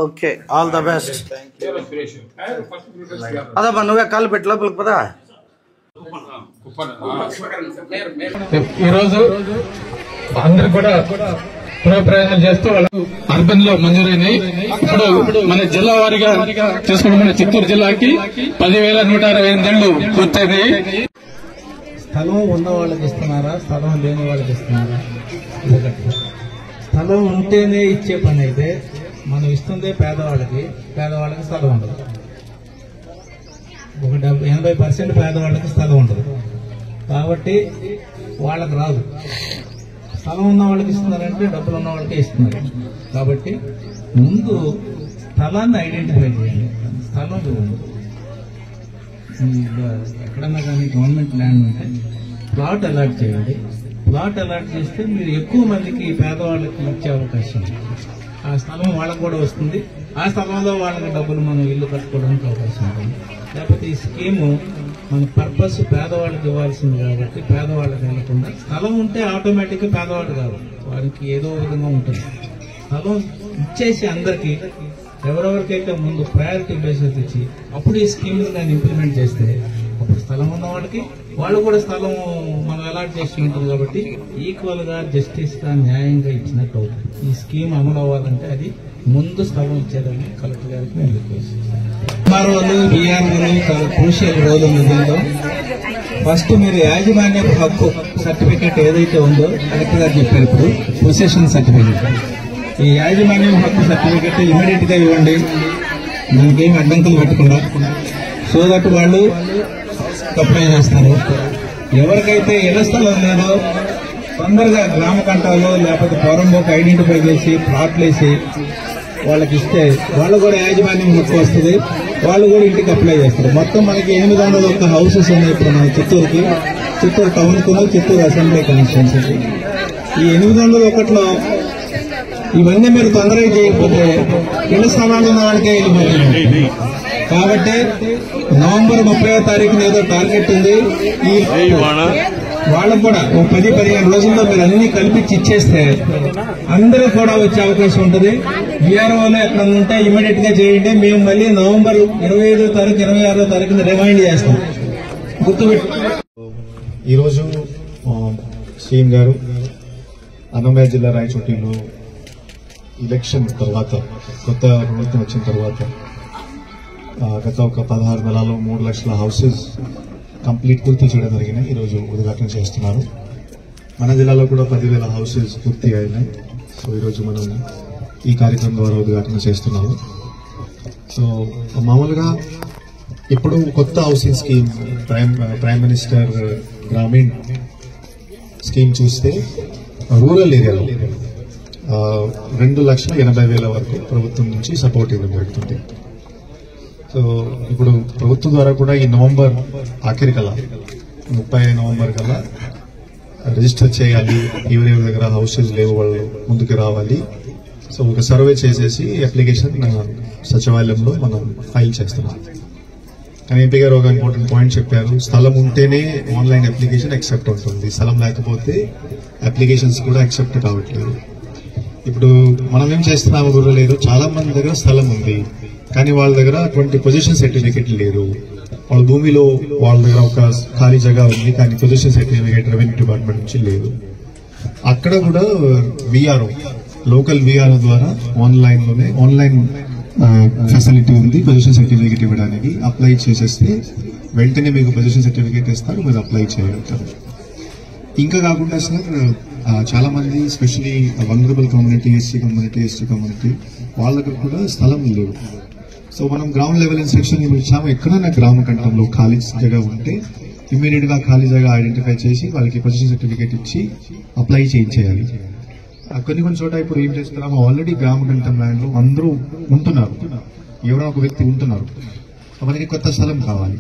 Okay, all the best. అదమ్మా నువ్వే కాలు పెట్టి లోపలికి పదా. ఈరోజు అందరు కూడా ప్రయాణం చేస్తూ అర్బన్ లో మంజూరైనాయి. ఇప్పుడు మన జిల్లా వారిగా చూసుకుంటే మన చిత్తూరు జిల్లాకి 10,168 పూర్తయినాయి. స్థలం ఉన్న వాళ్ళకి ఇస్తున్నారా, స్థలం లేని వాళ్ళకి ఇస్తున్నారా? ఒకటి స్థలం ఉంటేనే ఇచ్చే పని అయితే మనం ఇస్తుందే పేదవాళ్ళకి స్థలం ఉండదు. ఒక 80% పేదవాళ్ళకి స్థలం ఉండదు కాబట్టి వాళ్ళకి రాదు. స్థలం ఉన్న వాళ్ళకి ఇస్తున్నారంటే డబ్బులు ఉన్న వాళ్ళకే ఇస్తున్నారు. కాబట్టి ముందు స్థలాన్ని ఐడెంటిఫై చేయండి. స్థలం ఎక్కడన్నా కానీ గవర్నమెంట్ ల్యాండ్ ఉంటే ప్లాట్ అలాట్ చేయండి. ప్లాట్ అలాట్ చేస్తే మీరు ఎక్కువ మందికి పేదవాళ్ళకి ఇచ్చే అవకాశం ఉంది. ఆ స్థలం వాళ్ళకు కూడా వస్తుంది. ఆ స్థలంలో వాళ్ళకి డబ్బులు మనం ఇల్లు కట్టుకోవడానికి అవకాశం ఉంటుంది. లేకపోతే ఈ స్కీము మన పర్పస్ పేదవాళ్ళకి ఇవ్వాల్సింది కాబట్టి పేదవాళ్ళకి వెళ్ళకుండా స్థలం ఉంటే ఆటోమేటిక్గా పేదవాళ్ళు కాదు, వారికి ఏదో విధంగా ఉంటుంది. స్థలం ఇచ్చేసి అందరికీ ఎవరెవరికైతే ముందు ప్రయారిటీ బేసిస్ ఇచ్చి అప్పుడు ఈ స్కీమ్ నేను ఇంప్లిమెంట్ చేస్తే అప్పుడు స్థలం ఉన్న వాళ్ళకి వాళ్ళు కూడా స్థలం మనం అలాట్ చేసి ఉంటుంది కాబట్టి ఈక్వల్ గా జస్టిస్ గా న్యాయంగా ఇచ్చినట్టు అవుతుంది. ఈ స్కీమ్ అమలు అవ్వాలంటే అది ముందు స్థలం ఇచ్చేదని కలెక్టర్ గారికి నేను రిక్వెస్ట్ చేస్తాను. ఎంఆర్ఓలు, విఆర్ఓలు చాలా క్రూషియల్ రోల్ ఉంది దీనిలో. ఫస్ట్ మీరు యాజమాన్యపు హక్కు సర్టిఫికేట్ ఏదైతే ఉందో కలెక్టర్ గారు చెప్పారు, ఇప్పుడు పొసెషన్ సర్టిఫికేట్, ఈ యాజమాన్యం హక్కు సర్టిఫికేట్ ఇమీడియట్ గా ఇవ్వండి, దానికేమి అడ్డంకులు పెట్టకుండా, సో దట్ వాళ్ళు అప్లై చేస్తారు. ఎవరికైతే ఇళ్ల స్థలం లేదో తొందరగా గ్రామ కంటాలో లేకపోతే పొరంబోకి ఐడెంటిఫై చేసి ప్లాట్లు వేసి వాళ్ళకి ఇస్తే వాళ్ళు కూడా యాజమాన్యం హక్కు వస్తుంది, వాళ్ళు కూడా ఇంటికి అప్లై చేస్తారు. మొత్తం మనకి 801 హౌసెస్ ఉన్నాయి ఇప్పుడు మన చిత్తూరుకి, చిత్తూరు టౌన్ కు, చిత్తూరు అసెంబ్లీ కాన్స్టిట్యున్సీకి. ఈ 801లో ఇవన్నీ మీరు తొందరగా చేయకపోతే ఇళ్ల స్థలాలు ఉన్న వాళ్ళకే వెళ్ళిపోతుంది. కాబట్టి నవంబర్ 30వ తారీఖున ఏదో టార్గెట్ ఉంది. ఈ వాళ్ళకు కూడా 10-15 రోజుల్లో మీరు అన్ని కల్పించి ఇచ్చేస్తే అందరూ కూడా వచ్చే అవకాశం ఉంటుంది. విఆర్ఓలో ఎక్కడ ఉంటే ఇమీడియట్ గా చేయండి. మేము మళ్ళీ నవంబర్ 25వ తారీఖు 26వ తారీఖున రిమైండ్ చేస్తాం, గుర్తుపెట్టు. ఈరోజు సీఎం గారు అన్నమయ్య జిల్లా రాయచోటిలో ఎలక్షన్ తర్వాత, కొత్త ప్రభుత్వం వచ్చిన తర్వాత గత ఒక 16 నెలల్లో 3 లక్షల హౌసెస్ కంప్లీట్ పూర్తి చేయడం జరిగినాయి. ఈరోజు ఉద్ఘాటన చేస్తున్నారు. మన జిల్లాలో కూడా 10,000 హౌసెస్ పూర్తి అయినాయి. సో ఈరోజు మనం ఈ కార్యక్రమం ద్వారా ఉద్ఘాటన చేస్తున్నాము. సో మామూలుగా ఇప్పుడు కొత్త housing scheme prime minister Grameen scheme చూస్తే రూరల్ ఏరియాలో 2,80,000 వరకు ప్రభుత్వం నుంచి సపోర్ట్ ఇవ్వడం జరుగుతుంది. సో ఇప్పుడు ప్రభుత్వం ద్వారా కూడా ఈ నవంబర్ ఆఖరి కల్లా 30 నవంబర్ కల్లా రిజిస్టర్ చేయాలి. ఎవరెవరి దగ్గర హౌసెస్ లేవు వాళ్ళు ముందుకు రావాలి. సో ఒక సర్వే చేసేసి అప్లికేషన్ సచివాలయంలో మనం ఫైల్ చేస్తున్నాం. కానీ ఎంపీ గారు ఒక ఇంపార్టెంట్ పాయింట్ చెప్పారు, స్థలం ఉంటేనే ఆన్లైన్ అప్లికేషన్ యాక్సెప్ట్ ఉంటుంది, స్థలం లేకపోతే అప్లికేషన్స్ కూడా యాక్సెప్ట్ కావట్లేదు. ఇప్పుడు మనం ఏం చేస్తున్నాము, రూరల్ చాలా మంది దగ్గర స్థలం ఉంది కానీ వాళ్ళ దగ్గర అటువంటి పొజిషన్ సర్టిఫికేట్ లేదు. వాళ్ళ భూమిలో వాళ్ళ దగ్గర ఒక ఖాళీ జగ ఉంది కానీ పొజిషన్ సర్టిఫికేట్ రెవెన్యూ డిపార్ట్మెంట్ నుంచి లేదు. అక్కడ కూడా విఆర్ఓ, లోకల్ విఆర్ఓ ద్వారా ఆన్లైన్ ఫెసిలిటీ ఉంది పొజిషన్ సర్టిఫికేట్ ఇవ్వడానికి. అప్లై చేసేస్తే వెంటనే మీకు పొజిషన్ సర్టిఫికేట్ ఇస్తారు, మీరు అప్లై చేయగలుగుతారు. ఇంకా కాకుండా సార్ చాలా మంది especially vulnerable community, SC community వాళ్ళ దగ్గర కూడా స్థలం లేవు. సో మనం గ్రౌండ్ లెవెల్ ఇన్స్ట్రక్షన్ ఇచ్చాము, ఎక్కడైనా గ్రామ కంఠంలో ఖాళీ జగ ఉంటే ఇమీడియట్ గా ఖాళీ జగ ఐడెంటిఫై చేసి వాళ్ళకి పొజిషన్ సర్టిఫికేట్ ఇచ్చి అప్లై చేయించేయాలి. కొన్ని చోట ఇప్పుడు ఏం చేస్తున్నాము, ఆల్రెడీ గ్రామ కంఠం ల్యాండ్ లో అందరూ ఉంటున్నారు, ఎవరో ఒక వ్యక్తి ఉంటున్నారు, మనకి కొత్త స్థలం కావాలి.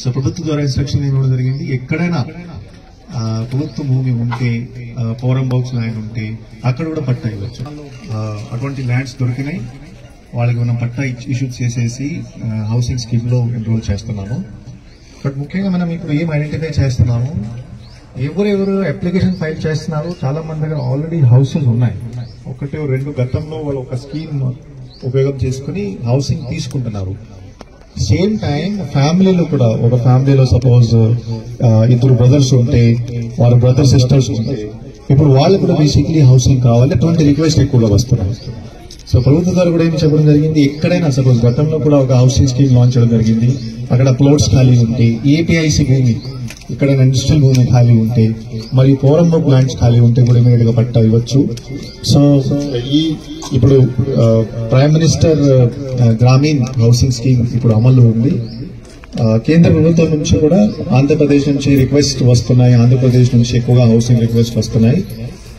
సో ప్రభుత్వం ద్వారా ఇన్స్ట్రక్షన్ ఇవ్వడం జరిగింది, ఎక్కడైనా ప్రభుత్వ భూమి ఉంటే, ఫోరం బాక్స్ ల్యాండ్ ఉంటే అక్కడ కూడా పట్టా ఇవ్వచ్చు. అటువంటి ల్యాండ్స్ దొరికినాయి, వాళ్ళకి మనం పట్టా ఇష్యూ చేసేసి హౌసింగ్ స్కీమ్ లో ఎన్రోల్ చేస్తున్నాము. బట్ ముఖ్యంగా మనం ఇప్పుడు ఏం ఐడెంటిఫై చేస్తున్నాము, ఎవరెవరు అప్లికేషన్ ఫైల్ చేస్తున్నారు, చాలా మంది దగ్గర ఆల్రెడీ హౌసెస్ ఉన్నాయి. 1-2 గతంలో వాళ్ళు ఒక స్కీమ్ ఉపయోగం చేసుకుని హౌసింగ్ తీసుకుంటున్నారు. సేమ్ టైం ఫ్యామిలీలో కూడా, ఒక ఫ్యామిలీలో సపోజ్ 2 బ్రదర్స్ ఉంటే, వాళ్ళ బ్రదర్ సిస్టర్స్ ఉంటే, ఇప్పుడు వాళ్ళు కూడా బేసిక్లీ హౌసింగ్ కావాలి, అటువంటి రిక్వెస్ట్ ఎక్కువగా వస్తున్నాయి. సో ప్రభుత్వం ద్వారా కూడా ఏమి చెప్పడం జరిగింది, ఎక్కడైనా సపోజ్ గతంలో కూడా ఒక హౌసింగ్ స్కీమ్ లాంచ్ చేయడం జరిగింది. అక్కడ ప్లాట్స్ ఖాళీ ఉంటే, ఏపీఐసి భూమి, ఇక్కడ ఇండస్ట్రియల్ భూమి ఖాళీ ఉంటే, మరియు పోరంబో ప్లాంట్స్ ఖాళీ ఉంటే కూడా ఇమీడియట్ గా పట్టా ఇవ్వచ్చు. సో ఇప్పుడు prime minister Grameen housing scheme ఇప్పుడు అమల్లో ఉంది. కేంద్ర ప్రభుత్వం నుంచి కూడా ఆంధ్రప్రదేశ్ నుంచి రిక్వెస్ట్ వస్తున్నాయి, ఆంధ్రప్రదేశ్ నుంచి ఎక్కువగా హౌసింగ్ రిక్వెస్ట్ వస్తున్నాయి.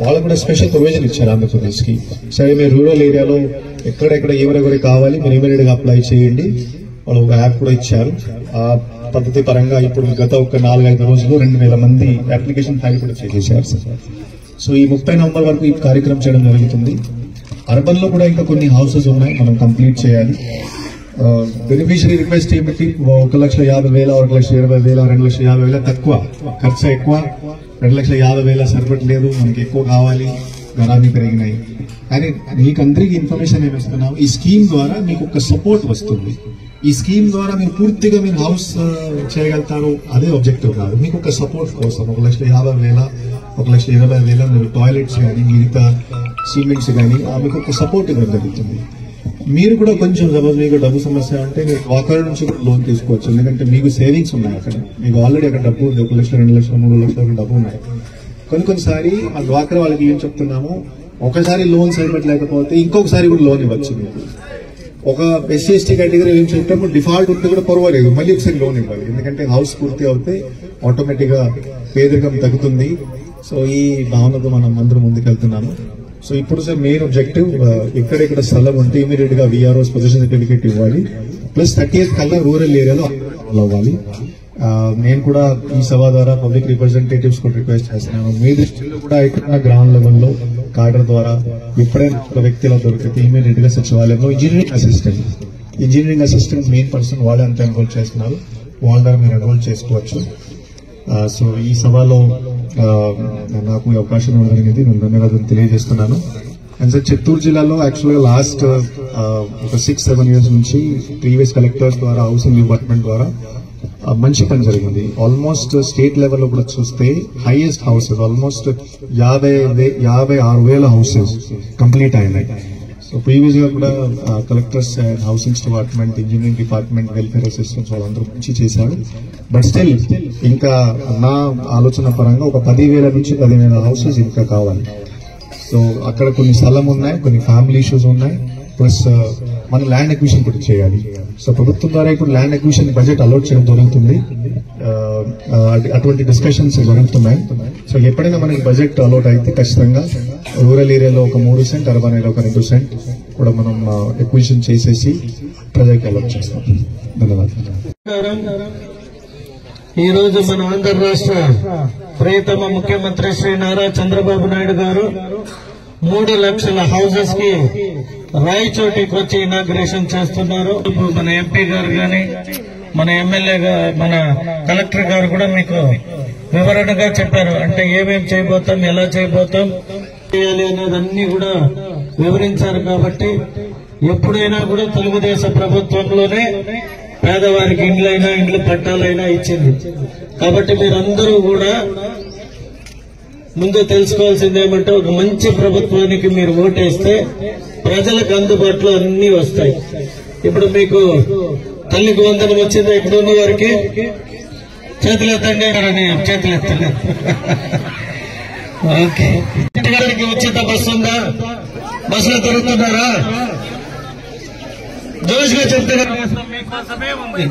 వాళ్ళు కూడా స్పెషల్ ప్రొవిజన్ ఇచ్చారు ఆంధ్రప్రదేశ్ కి. సరే, మీరు రూరల్ ఏరియాలో ఎక్కడెక్కడ ఎవరెవరికి కావాలి మీరు ఇమీడియట్ గా అప్లై చేయండి. వాళ్ళు ఒక యాప్ కూడా ఇచ్చారు. ఆ పద్ధతి పరంగా ఇప్పుడు గత ఒక 4-5 రోజుల్లో 2,000 మంది అప్లికేషన్ ఫైల్ కూడా చేశారు. సో ఈ 30 నవంబర్ వరకు ఈ కార్యక్రమం చేయడం జరుగుతుంది. అర్బన్ లో కూడా ఇంకా కొన్ని హౌసెస్ ఉన్నాయి, మనం కంప్లీట్ చేయాలి. బెనిఫిషియరీ రిక్వెస్ట్ ఏమిటి, 1,50,000, 1,20,000, 2,50,000 తక్కువ, ఖర్చు ఎక్కువ, 2,50,000 సరిపడలేదు, మనకి ఎక్కువ కావాలి, ధరలు పెరిగినాయి. కానీ మీకు అందరికీ ఇన్ఫర్మేషన్ ఏమి ఇస్తున్నాము, ఈ స్కీమ్ ద్వారా మీకు ఒక సపోర్ట్ వస్తుంది. ఈ స్కీమ్ ద్వారా మీరు పూర్తిగా మీరు హౌస్ చేయగలుగుతారు, అదే ఆబ్జెక్టివ్ కాదు. మీకు ఒక సపోర్ట్ కోసం 1,50,000, 1,20,000 మీరు టాయిలెట్స్ కానీ మిగతా సిమెంట్స్ కానీ మీకు ఒక సపోర్ట్ ఇవ్వడం జరుగుతుంది. మీరు కూడా కొంచెం సపోజ్ మీకు డబ్బు సమస్య అంటే మీరు డ్వాక్రా నుంచి కూడా లోన్ తీసుకోవచ్చు, ఎందుకంటే మీకు సేవింగ్స్ ఉన్నాయి అక్కడ, మీకు ఆల్రెడీ అక్కడ డబ్బు ఉంది, 1 లక్ష, 2 లక్షలు, 3 లక్షల డబ్బు ఉన్నాయి. కొన్నిసారి ఆ డ్వాక్రా వాళ్ళకి ఏం చెప్తున్నాము, ఒకసారి లోన్ సరిపెట్టలేకపోతే ఇంకొకసారి కూడా లోన్ ఇవ్వచ్చు. మీకు ఒక SC/ST కేటగిరీ ఏం చెప్పాము, డిఫాల్ట్ ఉంటే కూడా పర్వాలేదు, మళ్ళీ ఒకసారి లోన్ ఇవ్వాలి, ఎందుకంటే హౌస్ పూర్తి అవుతే ఆటోమేటిక్ గా పేదరికం తగ్గుతుంది. సో ఈ భావనతో మనం అందరూ ముందుకెళ్తున్నాము. సో ఇప్పుడు సార్ మెయిన్ ఆబ్జెక్టివ్, ఎక్కడెక్కడ స్థలం ఉంటే ఇమీడియట్ గా VRO's పొజిషన్ సర్టిఫికేట్ ఇవ్వాలి, ప్లస్ 30th కల్లా రూరల్ ఏరియాలో అవ్వాలి. నేను కూడా ఈ సభ ద్వారా పబ్లిక్ రిప్రజెంటేటివ్స్ కూడా రిక్వెస్ట్ చేస్తున్నాను, మీ దృష్టిలో కూడా ఎక్కడైనా గ్రౌండ్ లెవెల్లో కార్డర్ ద్వారా ఎప్పుడైనా ఒక వ్యక్తిలో దొరికితే ఇమీడియట్ గా సచివాలయంలో ఇంజనీరింగ్ అసిస్టెంట్ మెయిన్ పర్సన్ వాళ్ళే అంతా ఎన్రోల్ చేస్తున్నారు, వాళ్ళ ద్వారా మీరు ఎన్రోల్ చేసుకోవచ్చు. సో ఈ సభలో నాకు ఈ అవకాశం ఇవ్వడం జరిగింది, నేను ధన్యవాదాలు తెలియజేస్తున్నాను. అండ్ సార్, చిత్తూరు జిల్లాలో యాక్చువల్గా లాస్ట్ ఒక 6-7 years నుంచి ప్రీవియస్ కలెక్టర్స్ ద్వారా, హౌసింగ్ డిపార్ట్మెంట్ ద్వారా మంచి పని జరిగింది. ఆల్మోస్ట్ స్టేట్ లెవెల్లో కూడా చూస్తే highest houses almost 56,000 houses complete అయినాయి. సో ప్రీవియస్ గా కూడా collectors and housing department, engineering department, welfare assistants వాళ్ళందరూ మంచి చేశారు. బట్ స్టిల్ ఇంకా నా ఆలోచన పరంగా ఒక 10,000 నుంచి 15,000 హౌసెస్ ఇంకా కావాలి. సో అక్కడ కొన్ని స్థలం ఉన్నాయి, కొన్ని ఫ్యామిలీ ఇష్యూస్ ఉన్నాయి, ప్లస్ మన ల్యాండ్ అక్విజిషన్ కూడా చేయాలి. సో ప్రభుత్వం ద్వారా ఇప్పుడు ల్యాండ్ అక్విజిషన్ బడ్జెట్ అలాట్ చేయడం జరుగుతుంది, అటువంటి డిస్కషన్స్ జరుగుతున్నాయి. సో ఎప్పుడైనా మనకి బడ్జెట్ అలాట్ అయితే ఖచ్చితంగా రూరల్ ఏరియాలో ఒక 3 సెంట్, అర్బన్ ఏరియాలో ఒక 2 సెంట్ కూడా మనం అక్విజిషన్ చేసేసి ప్రజలకు అలాట్ చేస్తాం. ధన్యవాదాలు. ఈ రోజు మన ఆంధ్ర రాష్ట్ర ప్రియతమ ముఖ్యమంత్రి శ్రీ నారా చంద్రబాబు నాయుడు గారు 3 లక్షల హౌసెస్ కి రాయచోటికి వచ్చి ఇనాగ్రేషన్ చేస్తున్నారు. మన ఎంపీ గారు గాని, మన ఎమ్మెల్యే మన కలెక్టర్ గారు కూడా మీకు వివరణగా చెప్పారు, అంటే ఏమేం చేయబోతాం, ఎలా చేయబోతాం, చేయాలి అనేది అన్ని కూడా వివరించారు. కాబట్టి ఎప్పుడైనా కూడా తెలుగుదేశం ప్రభుత్వంలోనే పేదవారికి ఇండ్లైనా, ఇండ్ల పట్టాలైనా ఇచ్చింది. కాబట్టి మీరందరూ కూడా ముందు తెలుసుకోవాల్సింది ఏమంటే, ఒక మంచి ప్రభుత్వానికి మీరు ఓటేస్తే ప్రజలకు అందుబాటులో అన్ని వస్తాయి. ఇప్పుడు మీకు తల్లికి వందనం వచ్చింది, ఇక్కడ ఉన్న వారికి చేతులు ఎత్తండి, చేతులు ఎత్తండి. ఓకే, ఇంటికి ఉచిత బస్సు ఉందా? బస్సులో తిరుగుతున్నారా? జోష్గా చెప్తే మీకోసమే ఉంది,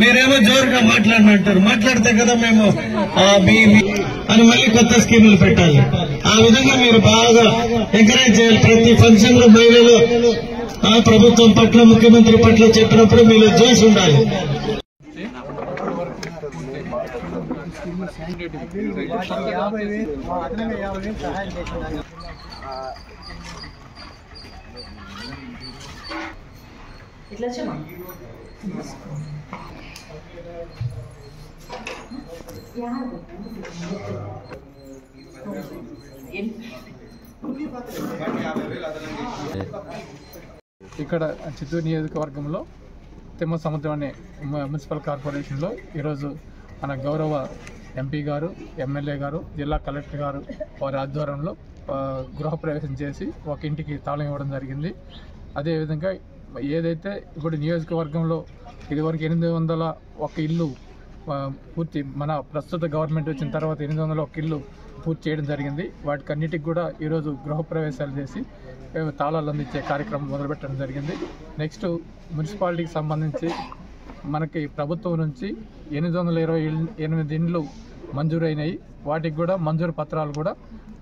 మీరేమో జోరుగా మాట్లాడినంటారు, మాట్లాడితే కదా మేము అని మళ్ళీ కొత్త స్కీములు పెట్టాలి. ఆ విధంగా మీరు బాగా ఎంకరేజ్ చేయాలి. ప్రతి ఫంక్షన్ లో మహిళలు ఆ ప్రభుత్వం పట్ల, ముఖ్యమంత్రి పట్ల చెప్పినప్పుడు మీలో జోష్ ఉండాలి. ఇట్లా ఇక్కడ చిత్తూరు నియోజకవర్గంలో తిమ్మసముద్రం అనే మున్సిపల్ కార్పొరేషన్లో ఈరోజు మన గౌరవ ఎంపీ గారు, ఎమ్మెల్యే గారు, జిల్లా కలెక్టర్ గారు వారి ఆధ్వర్యంలో గృహప్రవేశం చేసి ఒక ఇంటికి తాళం ఇవ్వడం జరిగింది. అదేవిధంగా ఏదైతే ఇప్పుడు నియోజకవర్గంలో ఇదివరకు 801 ఇల్లు పూర్తి, మన ప్రస్తుత గవర్నమెంట్ వచ్చిన తర్వాత 801 ఇల్లు పూర్తి చేయడం జరిగింది. వాటికన్నిటికి కూడా ఈరోజు గృహప్రవేశాలు చేసి తాళాలు అందించే కార్యక్రమం మొదలుపెట్టడం జరిగింది. నెక్స్ట్ మున్సిపాలిటీకి సంబంధించి మనకి ప్రభుత్వం నుంచి 828 ఇండ్లు మంజూరైనాయి. వాటికి కూడా మంజూరు పత్రాలు కూడా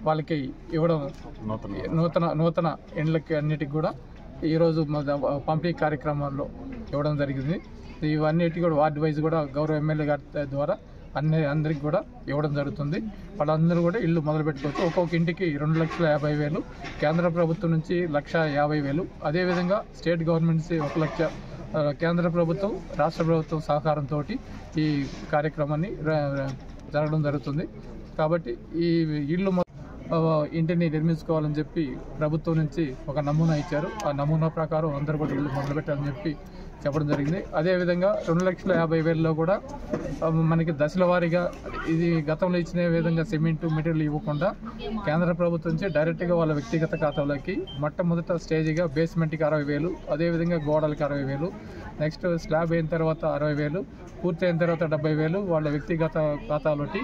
వాళ్ళకి ఇవ్వడం, నూతన ఇండ్లకి అన్నిటికి కూడా ఈరోజు పంపిణీ కార్యక్రమాల్లో ఇవ్వడం జరిగింది. ఇవన్నిటి కూడా వార్డు వైజ్ కూడా గౌరవ ఎమ్మెల్యే గారి ద్వారా అందరికి కూడా ఇవ్వడం జరుగుతుంది. వాళ్ళందరూ కూడా ఇల్లు మొదలు పెట్టుకోవచ్చు. ఒక్కొక్క ఇంటికి 2,50,000, కేంద్ర ప్రభుత్వం నుంచి 1,50,000, అదేవిధంగా స్టేట్ గవర్నమెంట్ నుంచి 1 లక్ష, కేంద్ర ప్రభుత్వం, రాష్ట్ర ప్రభుత్వం సహకారంతో ఈ కార్యక్రమాన్ని జరగడం జరుగుతుంది. కాబట్టి ఈ ఇల్లు ఇంటిని నిర్మించుకోవాలని చెప్పి ప్రభుత్వం నుంచి ఒక నమూనా ఇచ్చారు. ఆ నమూనా ప్రకారం అందరూ కూడా ఇల్లు మొదలుపెట్టాలని చెప్పి చెప్పడం జరిగింది. అదేవిధంగా 2,50,000లో కూడా మనకి దశల వారీగా ఇది గతంలో ఇచ్చిన విధంగా సిమెంట్ మెటీరియల్ ఇవ్వకుండా కేంద్ర ప్రభుత్వం నుంచి డైరెక్ట్గా వాళ్ళ వ్యక్తిగత ఖాతాలోకి మొట్టమొదట స్టేజ్గా బేస్మెంట్కి 60,000, అదేవిధంగా గోడలకి 60,000, నెక్స్ట్ స్లాబ్ అయిన తర్వాత 60,000, పూర్తి అయిన తర్వాత 70,000 వాళ్ళ వ్యక్తిగత ఖాతాలోకి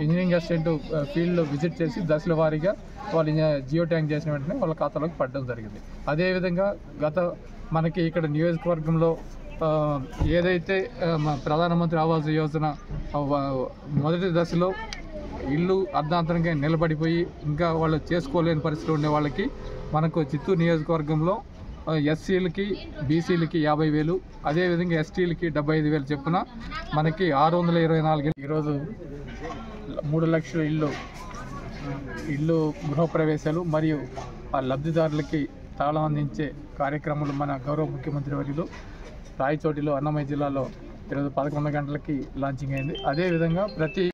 ఇంజనీరింగ్ అసిస్టెంట్ ఫీల్డ్లో విజిట్ చేసి దశల వారీగా వాళ్ళు జియో ట్యాంక్ చేసిన వెంటనే వాళ్ళ ఖాతాలోకి పడడం జరిగింది. అదేవిధంగా మనకి ఇక్కడ నియోజకవర్గంలో ఏదైతే ప్రధానమంత్రి ఆవాస్ యోజన మొదటి దశలో ఇల్లు అర్ధాంతరంగా నిలబడిపోయి ఇంకా వాళ్ళు చేసుకోలేని పరిస్థితిలో ఉండే వాళ్ళకి మనకు చిత్తూరు నియోజకవర్గంలో ఎస్సీలకి, బీసీలకి 50,000, అదేవిధంగా ఎస్టీలకి 75,000 చొప్పున మనకి 624. ఈరోజు 3 లక్షల ఇల్లు గృహప్రవేశాలు మరియు ఆ లబ్ధిదారులకి తాళం అందించే కార్యక్రమాలు మన గౌరవ ముఖ్యమంత్రి వర్యులు రాయచోటిలో, అన్నమయ్య జిల్లాలో ఈరోజు 11 గంటలకి లాంచింగ్ అయింది. అదేవిధంగా ప్రతి